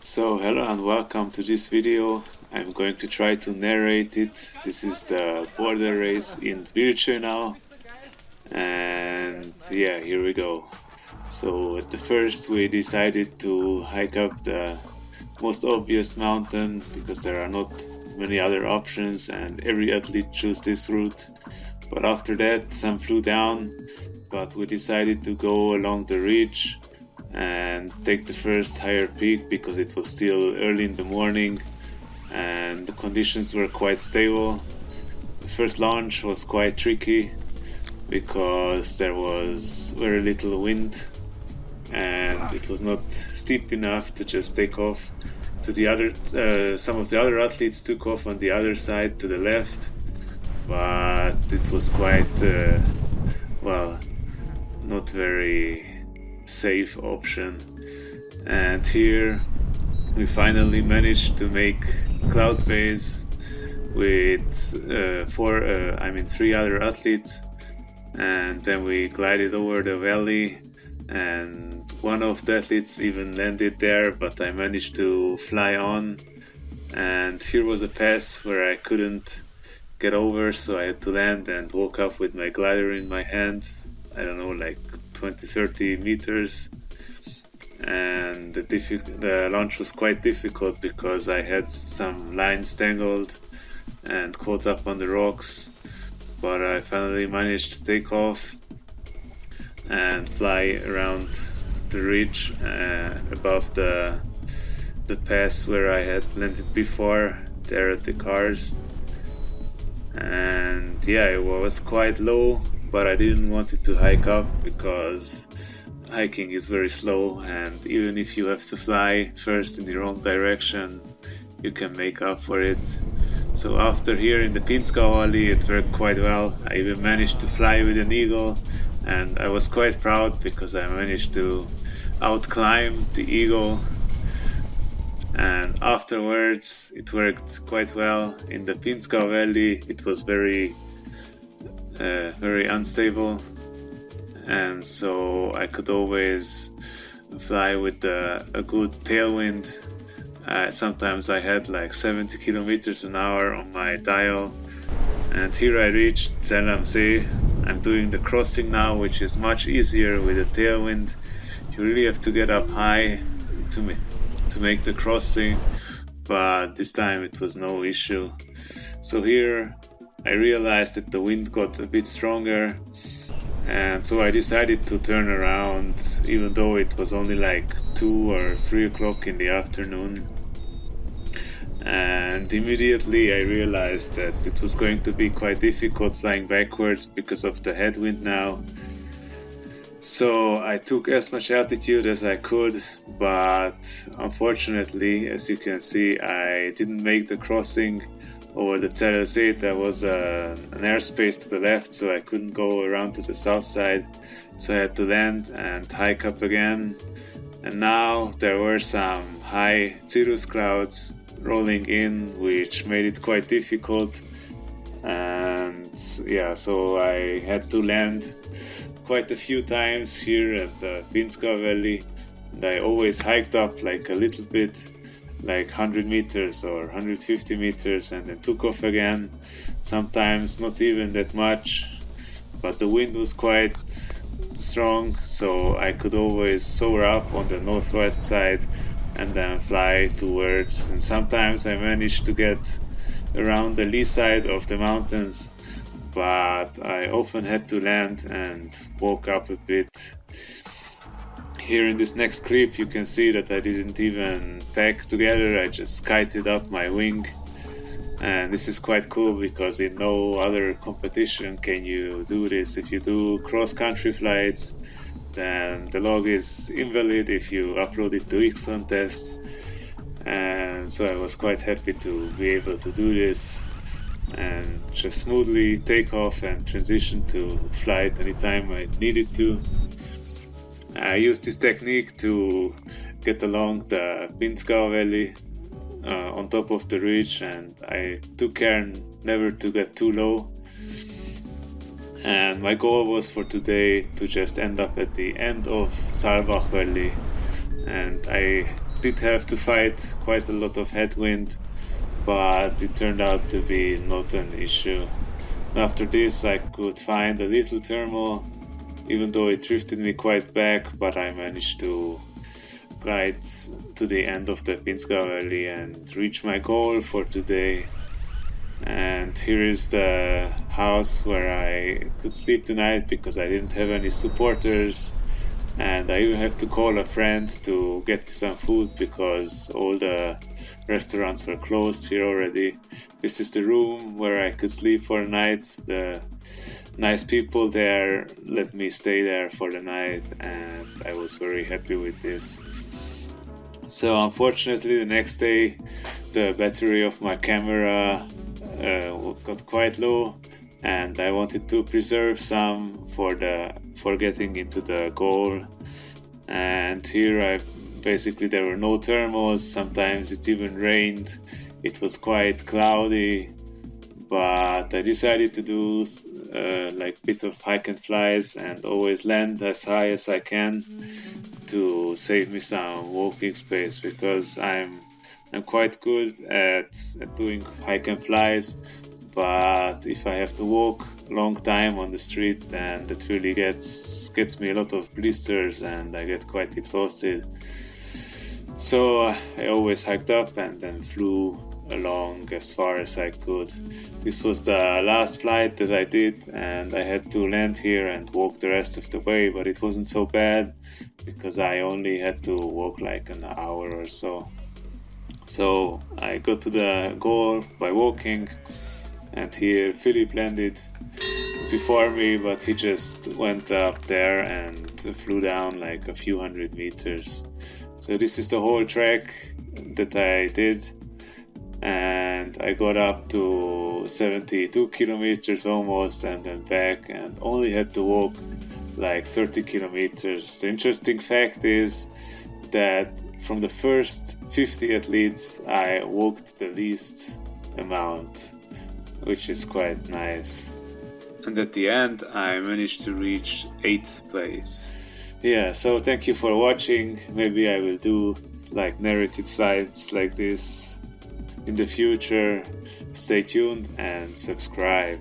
So hello and welcome to this video. I'm going to try to narrate it. This is the Bordairrace in Wildschönau, and yeah, here we go. So at the first we decided to hike up the most obvious mountain because there are not many other options and every athlete chose this route. But after that some flew down, but we decided to go along the ridge and take the first higher peak because it was still early in the morning and the conditions were quite stable. The first launch was quite tricky because there was very little wind and it was not steep enough to just take off to the other. Some of the other athletes took off on the other side to the left, but it was quite not very safe option. And here we finally managed to make cloud base with three other athletes, and then we glided over the valley and one of the athletes even landed there, but I managed to fly on. And here was a pass where I couldn't get over, so I had to land and woke up with my glider in my hand. I don't know, like 20-30 meters, and the launch was quite difficult because I had some lines tangled and caught up on the rocks, but I finally managed to take off and fly around the ridge above the pass where I had landed before, there at the cars. And yeah, it was quite low, but I didn't want it to hike up because hiking is very slow, and even if you have to fly first in the wrong direction, you can make up for it. So after here in the Pinzgau Valley it worked quite well. I even managed to fly with an eagle, and I was quite proud because I managed to outclimb the eagle. And afterwards it worked quite well. In the Pinzgau Valley it was very unstable, and so I could always fly with a good tailwind. Sometimes I had like 70 kilometers an hour on my dial. And here I reached Zell am See. I'm doing the crossing now, which is much easier with a tailwind. You really have to get up high to make the crossing, but this time it was no issue. So here I realized that the wind got a bit stronger, and so I decided to turn around even though it was only like 2 or 3 o'clock in the afternoon. And immediately I realized that it was going to be quite difficult flying backwards because of the headwind now. So I took as much altitude as I could, but unfortunately, as you can see, I didn't make the crossing over the Zell am See. There was an airspace to the left, so I couldn't go around to the south side, so I had to land and hike up again. And now there were some high cirrus clouds rolling in, which made it quite difficult. And yeah, so I had to land quite a few times here at the Pinzgau Valley, and I always hiked up like a little bit, like 100 meters or 150 meters, and then took off again. Sometimes not even that much, but the wind was quite strong, so I could always soar up on the northwest side and then fly towards. And sometimes I managed to get around the lee side of the mountains, but I often had to land and walk up a bit. Here in this next clip you can see that I didn't even pack together, I just kited up my wing. And this is quite cool because in no other competition can you do this. If you do cross-country flights, then the log is invalid if you upload it to Excellent Test. And so I was quite happy to be able to do this and just smoothly take off and transition to flight anytime I needed to. I used this technique to get along the Pinzgau Valley on top of the ridge, and I took care never to get too low. And my goal was for today to just end up at the end of Saalbach Valley, and I did have to fight quite a lot of headwind, but it turned out to be not an issue. After this I could find a little thermal, even though it drifted me quite back, but I managed to glide to the end of the Pinska Valley and reach my goal for today. And here is the house where I could sleep tonight because I didn't have any supporters, and I even have to call a friend to get me some food because all the restaurants were closed here already. This is the room where I could sleep for a night. The nice people there let me stay there for the night, and I was very happy with this. So unfortunately the next day the battery of my camera got quite low, and I wanted to preserve some for getting into the goal. And here there were no thermals. Sometimes it even rained. It was quite cloudy, but I decided to do like bit of hike and flies and always land as high as I can to save me some walking space, because I'm quite good at doing hike and flies, but if I have to walk a long time on the street, then that really gets me a lot of blisters and I get quite exhausted. So I always hiked up and then flew along as far as I could. This was the last flight that I did, and I had to land here and walk the rest of the way, but it wasn't so bad because I only had to walk like an hour or so. So I got to the goal by walking, and here Philip landed before me, but he just went up there and flew down like a few hundred meters. So this is the whole track that I did, and I got up to 72 kilometers almost and then back, and only had to walk like 30 kilometers. The interesting fact is that from the first 50 athletes I walked the least amount, which is quite nice. And at the end I managed to reach 8th place. Yeah, so thank you for watching. Maybe I will do like narrated flights like this in the future. Stay tuned and subscribe.